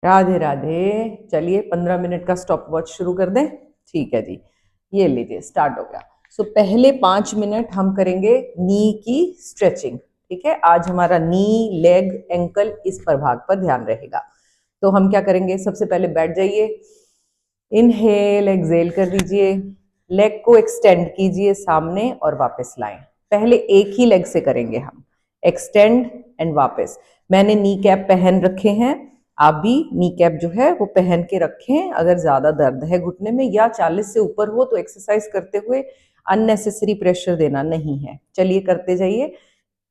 राधे राधे। चलिए 15 मिनट का stop watch शुरू कर दें। ठीक है जी, ये लीजिए स्टार्ट हो गया। सो पहले 5 मिनट हम करेंगे नी की स्ट्रेचिंग। ठीक है, आज हमारा नी, लेग, एंकल इस प्रभाग पर ध्यान रहेगा। तो हम क्या करेंगे, सबसे पहले बैठ जाइए, इनहेल एक्सेल कर दीजिए, लेग को एक्सटेंड कीजिए सामने और वापस लाएं। पहले एक ही लेग से करेंगे हम, एक्सटेंड एंड वापस। मैंने नी कैप पहन रखे हैं, आप भी नी कैप जो है वो पहन के रखें। अगर ज्यादा दर्द है घुटने में या 40 से ऊपर हो तो एक्सरसाइज करते हुए अननेसेसरी प्रेशर देना नहीं है। चलिए करते जाइए।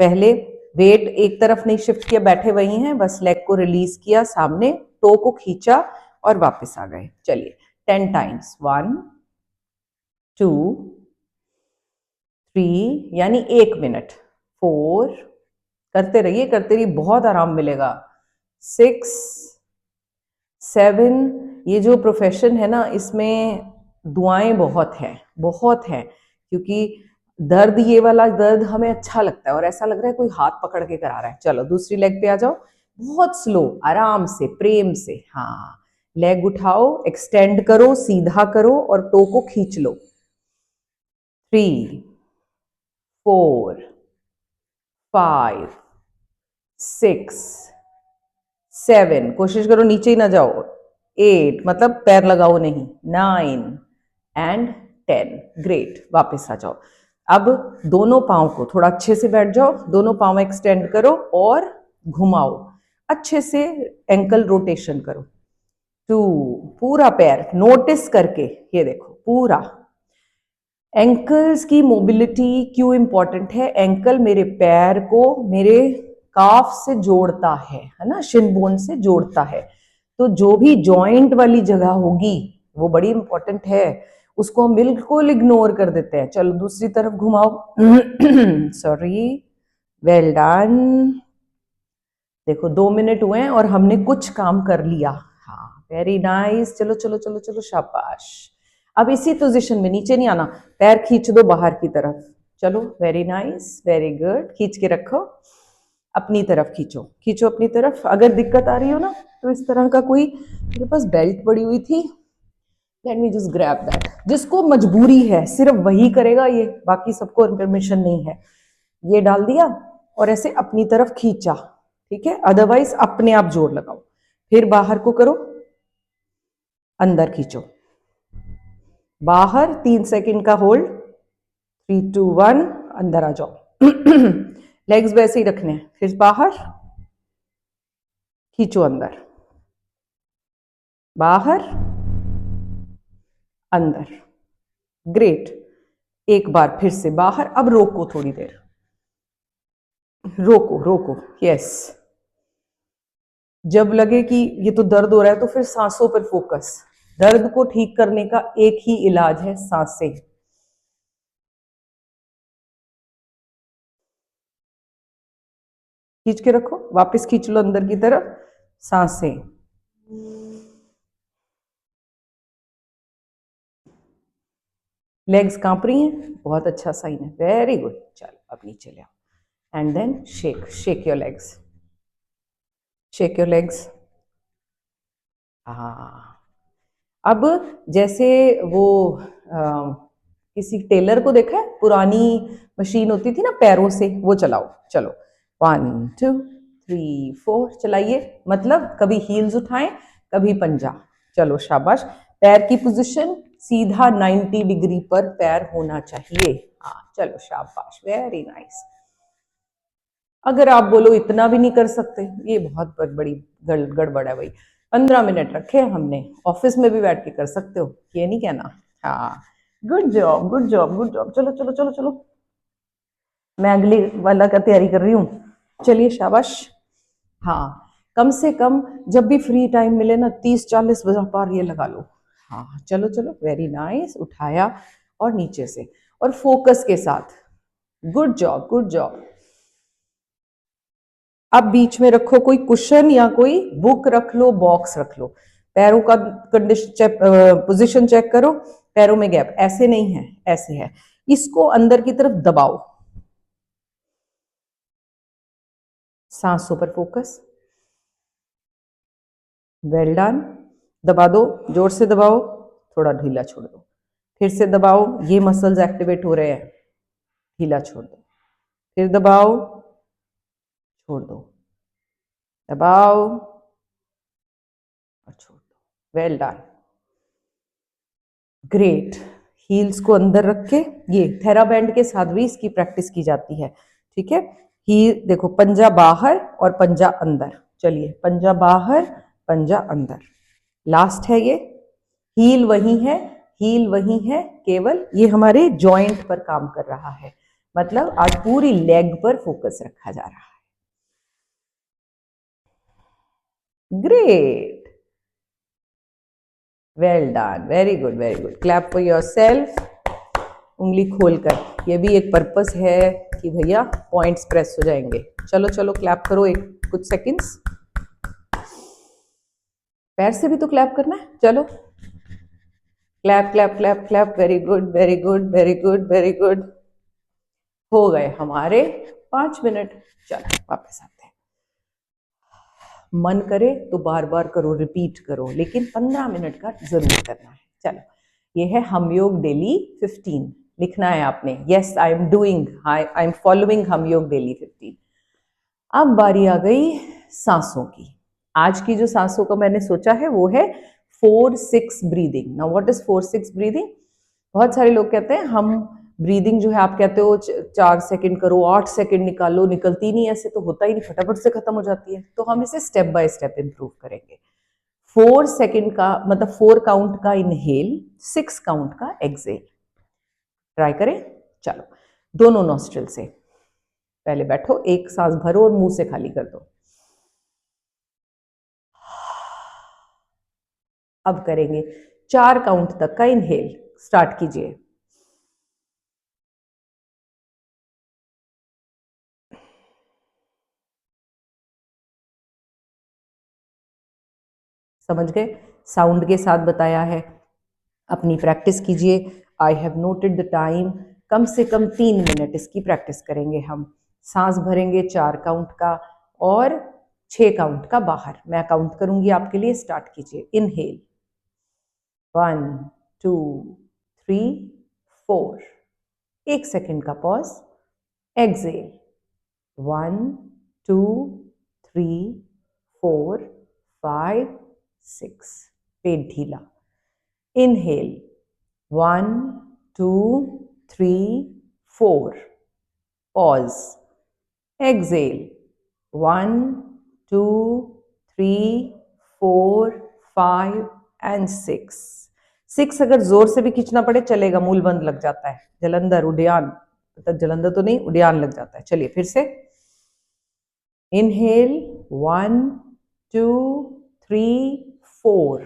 पहले वेट एक तरफ नहीं शिफ्ट किया, बैठे वही हैं, बस लेग को रिलीज किया सामने, टो को खींचा और वापस आ गए। चलिए 10 टाइम्स, 1 2 3 यानी 1 मिनट, 4, करते रहिए करते रहिए, बहुत आराम मिलेगा, 6 7। ये जो प्रोफेशन है ना, इसमें दुआएं बहुत हैं, क्योंकि दर्द, ये वाला दर्द हमें अच्छा लगता है और ऐसा लग रहा है कोई हाथ पकड़ के करा रहा है। चलो दूसरी लेग पे आ जाओ, बहुत स्लो, आराम से, प्रेम से। हाँ, लेग उठाओ, एक्सटेंड करो, सीधा करो और टो को खींच लो। 3 4 5 6 7, कोशिश करो नीचे ही ना जाओ। 8, मतलब पैर लगाओ नहीं। 9 एंड 10, ग्रेट। वापस आ जाओ। अब दोनों पाँव को थोड़ा अच्छे से बैठ जाओ, दोनों पाँव एक्सटेंड करो और घुमाओ अच्छे से, एंकल रोटेशन करो। 2, पूरा पैर नोटिस करके, ये देखो पूरा। एंकल्स की मोबिलिटी क्यों इंपॉर्टेंट है? एंकल मेरे पैर को मेरे काफ से जोड़ता है ना, शिन बोन से जोड़ता है। तो जो भी जॉइंट वाली जगह होगी वो बड़ी इंपॉर्टेंट है, उसको हम बिल्कुल इग्नोर कर देते हैं। चलो दूसरी तरफ घुमाओ। Sorry, well done. देखो 2 मिनट हुए हैं और हमने कुछ काम कर लिया। हाँ, वेरी नाइस। चलो चलो चलो चलो, शाबाश। अब इसी पोजीशन में, नीचे नहीं आना, पैर खींच दो बाहर की तरफ। चलो, वेरी नाइस, वेरी गुड। खींच के रखो, अपनी तरफ खींचो, खींचो अपनी तरफ। अगर दिक्कत आ रही हो ना तो इस तरह का कोई, मेरे पास बेल्ट पड़ी हुई थी, let me just grab that. जिसको मजबूरी है सिर्फ वही करेगा ये, बाकी सबको परमिशन नहीं है। ये डाल दिया और ऐसे अपनी तरफ खींचा, ठीक है, अदरवाइज अपने आप जोर लगाओ। फिर बाहर को करो, अंदर खींचो, बाहर 3 सेकंड का होल्ड, 3 2 1, अंदर आ जाओ। लेग्स वैसे ही रखने हैं, फिर बाहर खींचो, अंदर, बाहर, अंदर, ग्रेट। एक बार फिर से बाहर। अब रोको थोड़ी देर, रोको रोको, यस। जब लगे कि ये तो दर्द हो रहा है तो फिर सांसों पर फोकस। दर्द को ठीक करने का एक ही इलाज है, सांसें। खींच के रखो, वापस खींच लो अंदर की तरफ, सांसें। लेग्स कांप रही हैं, बहुत अच्छा साइन है, वेरी गुड। चलो अब नीचे ले आओ and then shake, shake your legs, shake your legs. हाँ, अब जैसे वो किसी टेलर को देखा है, पुरानी मशीन होती थी ना पैरों से, वो चलाओ। चलो 1 2 3 4 चलाइए, मतलब कभी हील्स उठाएं, कभी पंजा। चलो शाबाश। पैर की पोजीशन सीधा 90 डिग्री पर पैर होना चाहिए। हाँ चलो शाबाश, वेरी नाइस। अगर आप बोलो इतना भी नहीं कर सकते, ये बहुत बड़ी गड़बड़ है भाई। 15 मिनट रखे हमने, ऑफिस में भी बैठ के कर सकते हो, ये नहीं कहना। हाँ, good job good job good job. चलो चलो चलो चलो, मैं अगली वाला का तैयारी कर रही हूँ। चलिए शाबाश। हाँ, कम से कम जब भी फ्री टाइम मिले ना, 30 40 बार ये लगा लो। हाँ चलो चलो, वेरी नाइस। उठाया और नीचे से, और फोकस के साथ, गुड जॉब गुड जॉब। अब बीच में रखो कोई कुशन या कोई बुक रख लो, बॉक्स रख लो। पैरों का कंडीशन चेक, पोजीशन चेक करो। पैरों में गैप ऐसे नहीं है, ऐसे है। इसको अंदर की तरफ दबाओ, सांसों पर फोकस, वेल डन। दबा दो, जोर से दबाओ, थोड़ा ढीला छोड़ दो, फिर से दबाओ, ये मसल्स एक्टिवेट हो रहे हैं, ढीला छोड़ दो, फिर दबाओ, छोड़ दो, दबाओ और छोड़ दो। Well done, great. हील्स को अंदर रख के, ये थेराबैंड के साथ भी इसकी प्रैक्टिस की जाती है, ठीक है। हील देखो, पंजा बाहर और पंजा अंदर, चलिए पंजा बाहर, पंजा अंदर, लास्ट है ये। हील वही है, हील वही है, केवल ये हमारे जॉइंट पर काम कर रहा है, मतलब आज पूरी लेग पर फोकस रखा जा रहा है। Great, well done, very good very good, clap for yourself. उंगली खोलकर, ये भी एक पर्पस है कि भैया पॉइंट्स प्रेस हो जाएंगे। चलो चलो क्लैप करो एक कुछ सेकंड्स, पैर से भी तो क्लैप करना है, चलो clap clap clap clap, very good very good very good very good. हो गए हमारे 5 मिनट। चलो वापस आते हैं। मन करे तो बार बार करो, रिपीट करो, लेकिन 15 मिनट का जरूर करना है। चलो, ये है हम योग डेली 15, लिखना है आपने, yes I am doing, I am following हम योग डेली 15। अब बारी आ गई सांसों की। आज की जो सांसों का मैंने सोचा है वो है 4-6 breathing. Now what is 4-6 breathing? बहुत सारे लोग कहते हैं हम ब्रीदिंग जो है, आप कहते हो 4 सेकंड करो, 8 सेकंड निकालो, निकलती नहीं, ऐसे तो होता ही नहीं, फटाफट से खत्म हो जाती है। तो हम इसे स्टेप बाय स्टेप इंप्रूव करेंगे। 4 सेकंड का मतलब 4 काउंट का इनहेल, 6 काउंट का एक्सेल। ट्राई करें, चलो दोनों नॉस्ट्रिल से। पहले बैठो, एक सांस भरो और मुंह से खाली कर दो। अब करेंगे 4 काउंट तक का इनहेल, स्टार्ट कीजिए। समझ गए? साउंड के साथ बताया है, अपनी प्रैक्टिस कीजिए। I have noted the time, कम से कम 3 मिनट इसकी प्रैक्टिस करेंगे हम। सांस भरेंगे 4 काउंट का और 6 काउंट का बाहर। मैं काउंट करूंगी आपके लिए, स्टार्ट कीजिए। इनहेल 1 2 3 4, 1 सेकंड का पॉज। एक्सेल 1 2 3 4 5 6, पेट ढीला। Inhale 1 2 3 4, pause. Excel 1 2 3 4 5 and 6। 6 अगर जोर से भी खींचना पड़े चलेगा, मूल बंद लग जाता है, जलंधर उद्यान, मतलब जलंधर तो नहीं, उद्यान लग जाता है। चलिए फिर से। इनहेल 1 2 3 4,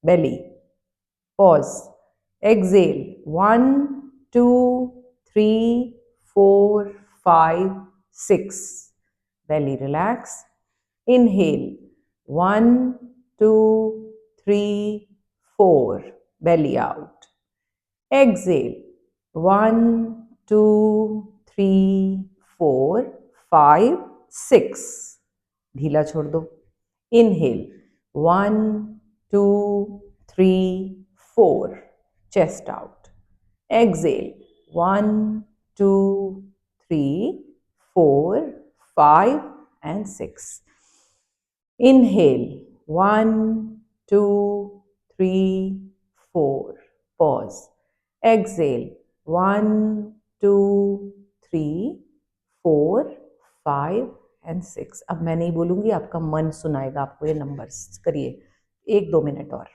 बेली, pause. Exhale 1 2 3 4 5 6, belly relax. Inhale 1 2 3 4, belly out. Exhale 1 2 3 4 5 6, ढीला छोड़ दो। Inhale 1 2 3 4, chest out. Exhale 1 2 3 4 5 and 6. Inhale 1 2 3 4, pause. Exhale 1 2 3 4 5 and 6। अब मैं नहीं बोलूंगी, आपका मन सुनाएगा आपको ये नंबर्स। करिए 1-2 मिनट और।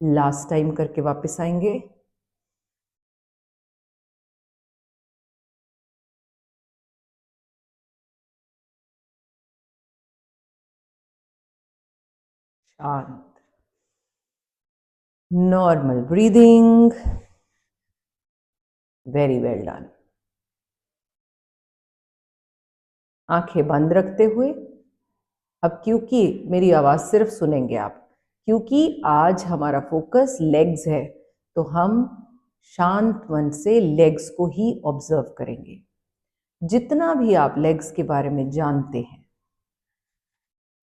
लास्ट टाइम करके वापस आएंगे। शांत, normal breathing. Very well done. आंखें बंद रखते हुए, अब क्योंकि मेरी आवाज सिर्फ सुनेंगे आप, क्योंकि आज हमारा फोकस लेग्स है, तो हम शांत मन से लेग्स को ही ऑब्जर्व करेंगे। जितना भी आप लेग्स के बारे में जानते हैं,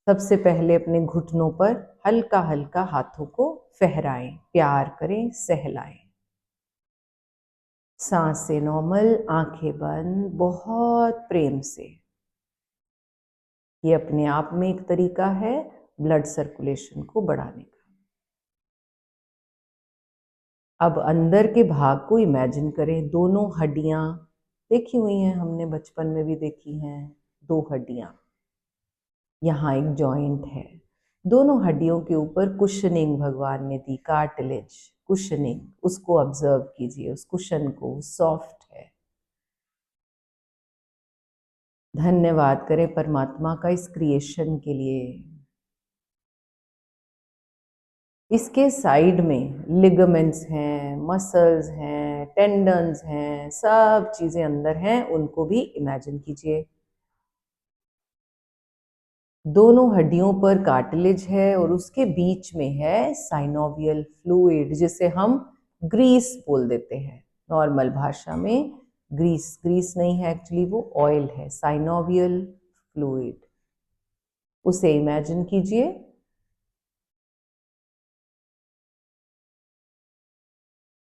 सबसे पहले अपने घुटनों पर हल्का हल्का हाथों को फहराएं, प्यार करें, सहलाएं। सांसें नॉर्मल, आंखें बंद, बहुत प्रेम से। ये अपने आप में एक तरीका है ब्लड सर्कुलेशन को बढ़ाने का। अब अंदर के भाग को इमेजिन करें। दोनों हड्डियां देखी हुई हैं, हमने बचपन में भी देखी हैं। दो हड्डियां, यहाँ एक जॉइंट है। दोनों हड्डियों के ऊपर कुशनिंग भगवान ने दी, कार्टिलेज, कुशनिंग। उसको ऑब्जर्व कीजिए, उस कुशन को, सॉफ्ट है। धन्यवाद करें परमात्मा का इस क्रिएशन के लिए। इसके साइड में लिगामेंट्स हैं, मसल्स हैं, टेंडन्स हैं, सब चीजें अंदर हैं, उनको भी इमेजिन कीजिए। दोनों हड्डियों पर कार्टिलेज है और उसके बीच में है साइनोवियल फ्लूइड, जिसे हम ग्रीस बोल देते हैं नॉर्मल भाषा में। ग्रीस, ग्रीस नहीं है एक्चुअली, वो ऑयल है, साइनोवियल फ्लूइड। उसे इमेजिन कीजिए।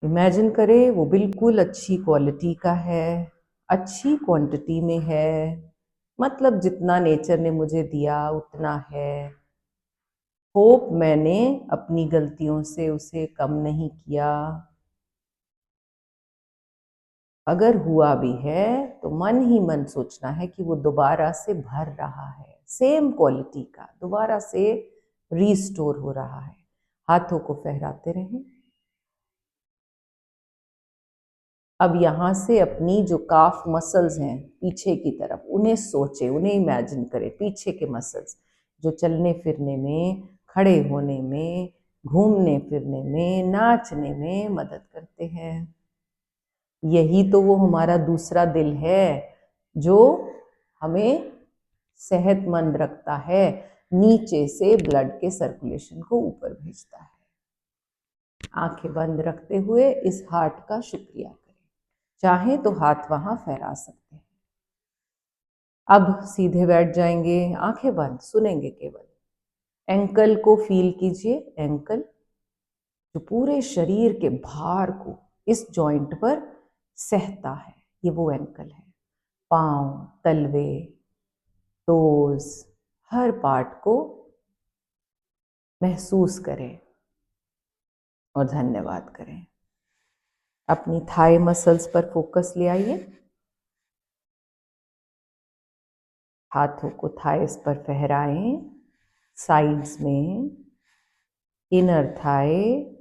इमेजिन करें वो बिल्कुल अच्छी क्वालिटी का है, अच्छी क्वांटिटी में है, मतलब जितना नेचर ने मुझे दिया उतना है। होप मैंने अपनी गलतियों से उसे कम नहीं किया। अगर हुआ भी है तो मन ही मन सोचना है कि वो दोबारा से भर रहा है, सेम क्वालिटी का दोबारा से रीस्टोर हो रहा है। हाथों को फहराते रहें। अब यहाँ से अपनी जो काफ मसल्स हैं पीछे की तरफ, उन्हें सोचें, उन्हें इमेजिन करें। पीछे के मसल्स जो चलने फिरने में, खड़े होने में, घूमने फिरने में, नाचने में मदद करते हैं। यही तो वो हमारा दूसरा दिल है जो हमें सेहतमंद रखता है, नीचे से ब्लड के सर्कुलेशन को ऊपर भेजता है। आंखें बंद रखते हुए इस हार्ट का शुक्रिया करें। चाहे तो हाथ वहां फहरा सकते हैं। अब सीधे बैठ जाएंगे, आंखें बंद, सुनेंगे केवल। एंकल को फील कीजिए, एंकल जो पूरे शरीर के भार को इस जॉइंट पर सहता है, ये वो एंकल है। पांव, तलवे, टोज, हर पार्ट को महसूस करें और धन्यवाद करें। अपनी थाई मसल्स पर फोकस ले आइए। हाथों को थाइस पर फहराएं, साइड्स में, इनर थाई।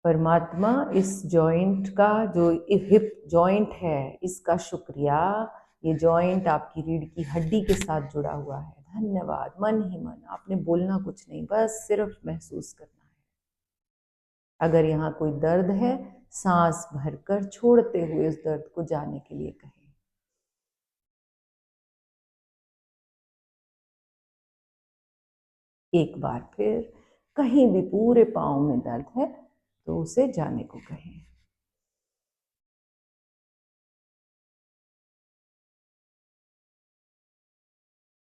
परमात्मा इस जॉइंट का, जो हिप जॉइंट है, इसका शुक्रिया। ये जॉइंट आपकी रीढ़ की हड्डी के साथ जुड़ा हुआ है। धन्यवाद। मन ही मन, आपने बोलना कुछ नहीं, बस सिर्फ महसूस करना है। अगर यहाँ कोई दर्द है, सांस भरकर छोड़ते हुए उस दर्द को जाने के लिए कहें। एक बार फिर, कहीं भी पूरे पाँव में दर्द है तो उसे जाने को कहें।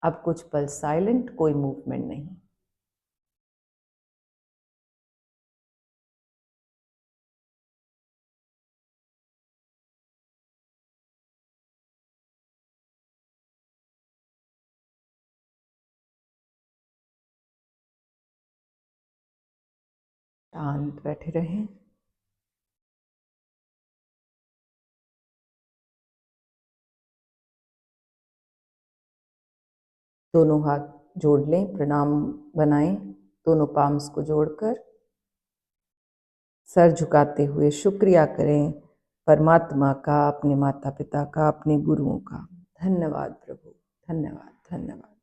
अब कुछ पल साइलेंट, कोई मूवमेंट नहीं। शांत बैठे रहें। दोनों हाथ जोड़ लें, प्रणाम बनाएं। दोनों पाम्स को जोड़कर सर झुकाते हुए शुक्रिया करें परमात्मा का, अपने माता पिता का, अपने गुरुओं का। धन्यवाद प्रभु, धन्यवाद धन्यवाद।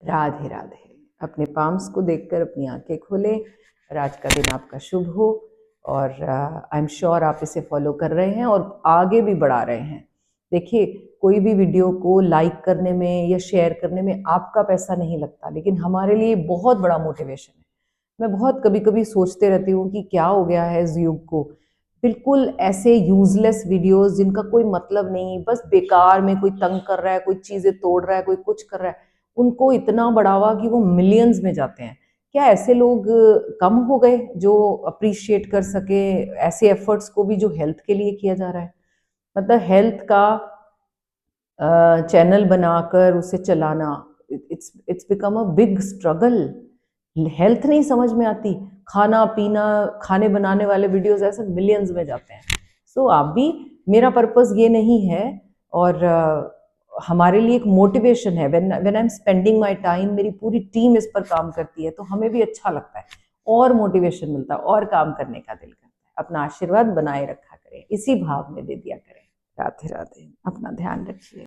राधे राधे। अपने पाम्स को देखकर अपनी आंखें खोलें और आज का दिन आपका शुभ हो। और आई एम श्योर आप इसे फॉलो कर रहे हैं और आगे भी बढ़ा रहे हैं। देखिए, कोई भी वीडियो को लाइक करने में या शेयर करने में आपका पैसा नहीं लगता, लेकिन हमारे लिए बहुत बड़ा मोटिवेशन है। मैं बहुत कभी कभी सोचते रहती हूँ कि क्या हो गया है इस युग को, बिल्कुल ऐसे यूजलेस वीडियोस जिनका कोई मतलब नहीं, बस बेकार में कोई तंग कर रहा है, कोई चीज़ें तोड़ रहा है, कोई कुछ कर रहा है, उनको इतना बढ़ावा कि वो मिलियंस में जाते हैं। क्या ऐसे लोग कम हो गए जो अप्रिशिएट कर सके ऐसे एफर्ट्स को भी जो हेल्थ के लिए किया जा रहा है? मतलब हेल्थ का चैनल बनाकर उसे चलाना, it's become a big struggle. Health नहीं समझ में आती, खाना पीना, खाने बनाने वाले वीडियोस ऐसे मिलियंस में जाते हैं। सो आप भी, मेरा पर्पस ये नहीं है, और हमारे लिए एक मोटिवेशन है। When I am spending my time, मेरी पूरी टीम इस पर काम करती है, तो हमें भी अच्छा लगता है और मोटिवेशन मिलता है और काम करने का दिल करता है। अपना आशीर्वाद बनाए रखा करें, इसी भाव में दे दिया करें। राधे राधे। अपना ध्यान रखिए।